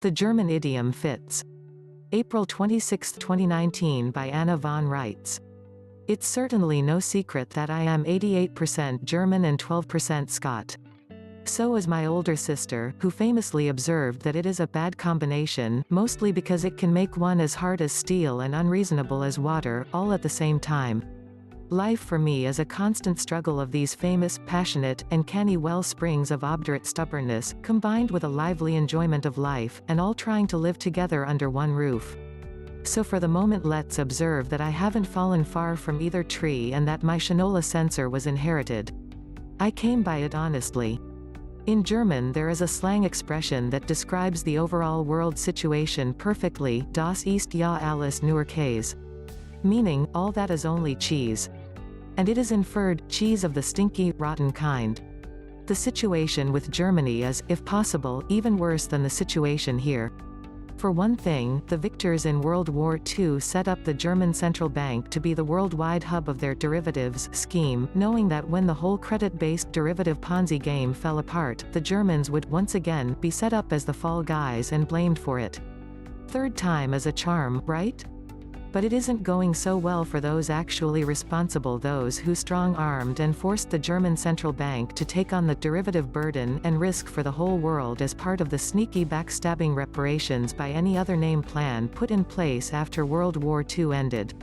The German idiom fits. April 26, 2019 by Anna von Reitz. It's certainly no secret that I am 88% German and 12% Scot. So is my older sister, who famously observed that it is a bad combination, mostly because it can make one as hard as steel and unreasonable as water, all at the same time. Life for me is a constant struggle of these famous, passionate, and canny well springs of obdurate stubbornness, combined with a lively enjoyment of life, and all trying to live together under one roof. So for the moment let's observe that I haven't fallen far from either tree and that my Shinola Sensor was inherited. I came by it honestly. In German there is a slang expression that describes the overall world situation perfectly, das ist ja alles nur Käse. Meaning, all that is only cheese. And it is inferred, cheese of the stinky, rotten kind. The situation with Germany is, if possible, even worse than the situation here. For one thing, the victors in World War II set up the German central bank to be the worldwide hub of their derivatives scheme, knowing that when the whole credit-based derivative Ponzi game fell apart, the Germans would once again be set up as the fall guys and blamed for it. Third time is a charm, right? But it isn't going so well for those actually responsible, those who strong-armed and forced the German central bank to take on the derivative burden and risk for the whole world as part of the sneaky backstabbing reparations by any other name plan put in place after World War II ended.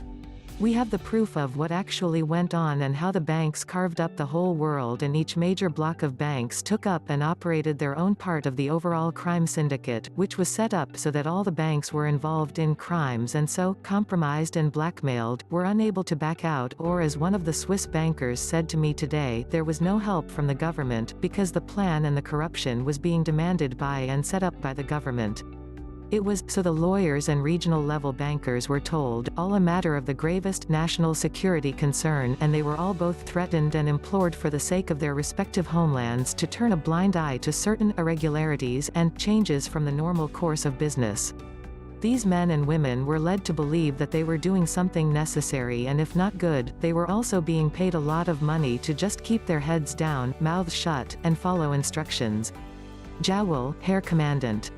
We have the proof of what actually went on and how the banks carved up the whole world, and each major block of banks took up and operated their own part of the overall crime syndicate, which was set up so that all the banks were involved in crimes and so, compromised and blackmailed, were unable to back out, or as one of the Swiss bankers said to me today, there was no help from the government, because the plan and the corruption was being demanded by and set up by the government. It was, so the lawyers and regional level bankers were told, all a matter of the gravest national security concern, and they were all both threatened and implored for the sake of their respective homelands to turn a blind eye to certain irregularities and changes from the normal course of business. These men and women were led to believe that they were doing something necessary, and if not good, they were also being paid a lot of money to just keep their heads down, mouths shut, and follow instructions. Jowl, Herr Commandant.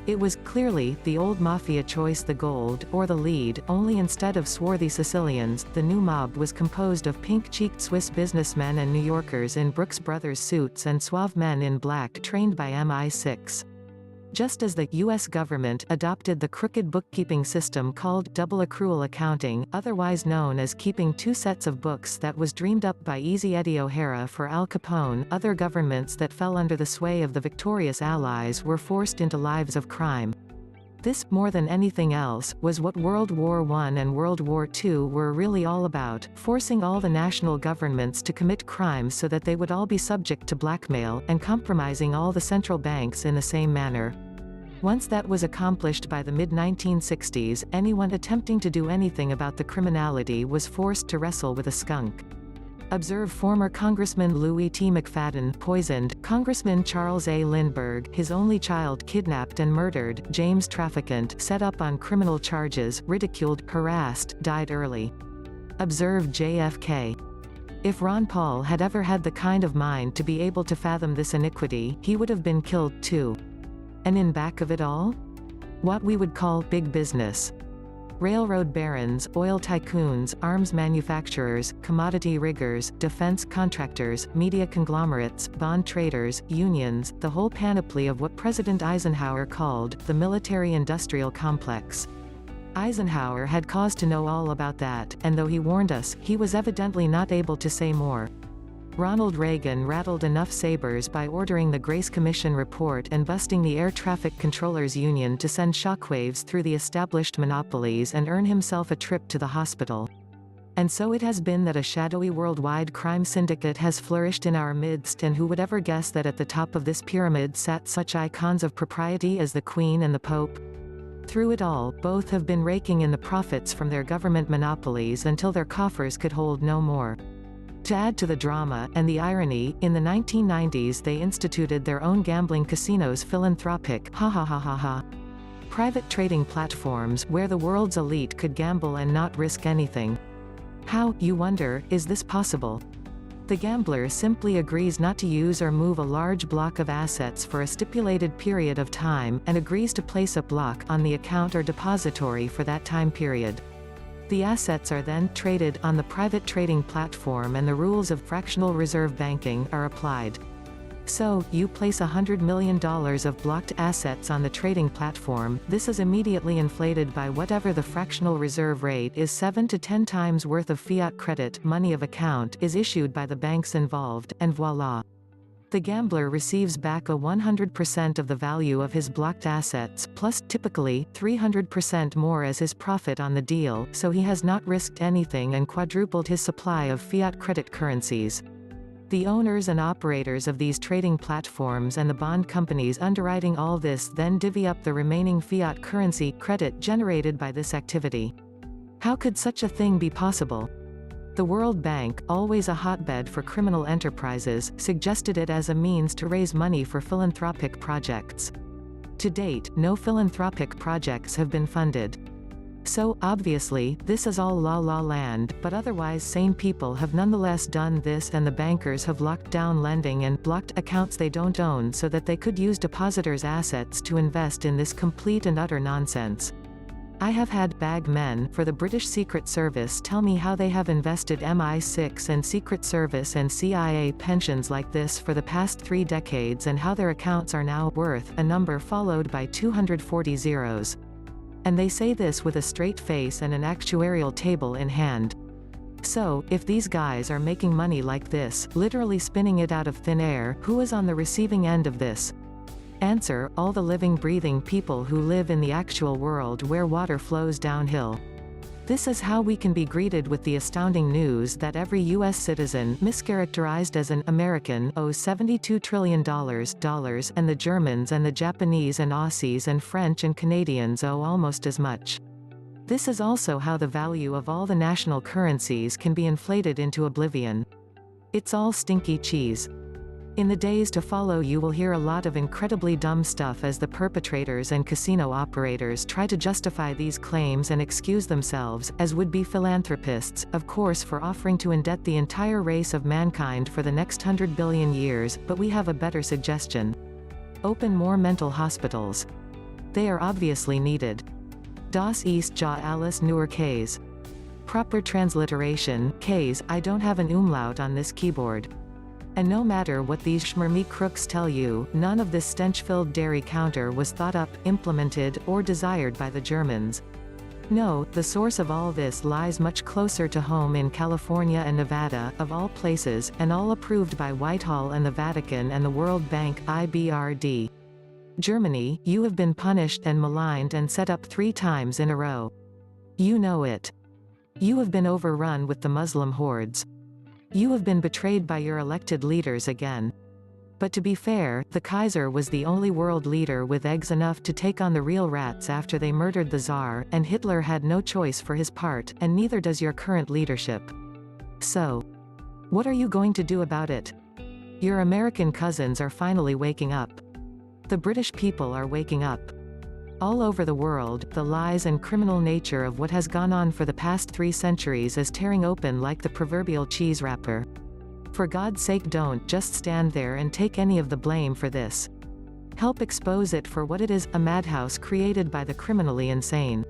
It was, clearly, the old mafia choice, the gold, or the lead, only instead of swarthy Sicilians, the new mob was composed of pink-cheeked Swiss businessmen and New Yorkers in Brooks Brothers suits and suave men in black trained by MI6. Just as the U.S. government adopted the crooked bookkeeping system called double accrual accounting, otherwise known as keeping two sets of books, that was dreamed up by Easy Eddie O'Hara for Al Capone, other governments that fell under the sway of the victorious Allies were forced into lives of crime. This, more than anything else, was what World War I and World War II were really all about, forcing all the national governments to commit crimes so that they would all be subject to blackmail, and compromising all the central banks in the same manner. Once that was accomplished by the mid-1960s, anyone attempting to do anything about the criminality was forced to wrestle with a skunk. Observe former Congressman Louis T. McFadden poisoned, Congressman Charles A. Lindbergh, his only child kidnapped and murdered, James Trafficant, set up on criminal charges, ridiculed, harassed, died early. Observe JFK. If Ron Paul had ever had the kind of mind to be able to fathom this iniquity, he would have been killed too. And in back of it all? What we would call big business. Railroad barons, oil tycoons, arms manufacturers, commodity riggers, defense contractors, media conglomerates, bond traders, unions, the whole panoply of what President Eisenhower called the military-industrial complex. Eisenhower had cause to know all about that, and though he warned us, he was evidently not able to say more. Ronald Reagan rattled enough sabers by ordering the Grace Commission report and busting the Air Traffic Controllers Union to send shockwaves through the established monopolies and earn himself a trip to the hospital. And so it has been that a shadowy worldwide crime syndicate has flourished in our midst, and who would ever guess that at the top of this pyramid sat such icons of propriety as the Queen and the Pope? Through it all, both have been raking in the profits from their government monopolies until their coffers could hold no more. To add to the drama, and the irony, in the 1990s they instituted their own gambling casinos, philanthropic, private trading platforms where the world's elite could gamble and not risk anything. How, you wonder, is this possible? The gambler simply agrees not to use or move a large block of assets for a stipulated period of time, and agrees to place a block on the account or depository for that time period. The assets are then traded on the private trading platform, and the rules of fractional reserve banking are applied. So, you place $100 million of blocked assets on the trading platform. This is immediately inflated by whatever the fractional reserve rate is. 7 to 10 times worth of fiat credit money of account is issued by the banks involved, and voila. The gambler receives back a 100% of the value of his blocked assets, plus, typically, 300% more as his profit on the deal, so he has not risked anything and quadrupled his supply of fiat credit currencies. The owners and operators of these trading platforms and the bond companies underwriting all this then divvy up the remaining fiat currency credit generated by this activity. How could such a thing be possible? The World Bank, always a hotbed for criminal enterprises, suggested it as a means to raise money for philanthropic projects. To date, no philanthropic projects have been funded. So, obviously, this is all la-la land, but otherwise sane people have nonetheless done this, and the bankers have locked down lending and blocked accounts they don't own so that they could use depositors' assets to invest in this complete and utter nonsense. I have had bag men for the British Secret Service tell me how they have invested MI6 and Secret Service and CIA pensions like this for the past 3 decades, and how their accounts are now worth a number followed by 240 zeros. And they say this with a straight face and an actuarial table in hand. So, if these guys are making money like this, literally spinning it out of thin air, who is on the receiving end of this? Answer: all the living, breathing people who live in the actual world where water flows downhill. This is how we can be greeted with the astounding news that every U.S. citizen, mischaracterized as an American, owes $72 trillion, and the Germans and the Japanese and Aussies and French and Canadians owe almost as much. This is also how the value of all the national currencies can be inflated into oblivion. It's all stinky cheese. In the days to follow you will hear a lot of incredibly dumb stuff as the perpetrators and casino operators try to justify these claims and excuse themselves, as would-be philanthropists, of course, for offering to indebt the entire race of mankind for the next 100 billion years, but we have a better suggestion. Open more mental hospitals. They are obviously needed. Das ist ja alles nur kase. Proper transliteration, kase. I don't have an umlaut on this keyboard. And no matter what these schmirmy crooks tell you, none of this stench-filled dairy counter was thought up, implemented, or desired by the Germans. No, the source of all this lies much closer to home in California and Nevada, of all places, and all approved by Whitehall and the Vatican and the World Bank (IBRD). Germany, you have been punished and maligned and set up 3 times in a row. You know it. You have been overrun with the Muslim hordes. You have been betrayed by your elected leaders again. But to be fair, the Kaiser was the only world leader with eggs enough to take on the real rats after they murdered the Tsar, and Hitler had no choice for his part, and neither does your current leadership. So, what are you going to do about it? Your American cousins are finally waking up. The British people are waking up. All over the world, the lies and criminal nature of what has gone on for the past 3 centuries is tearing open like the proverbial cheese wrapper. For God's sake, don't just stand there and take any of the blame for this. Help expose it for what it is, a madhouse created by the criminally insane.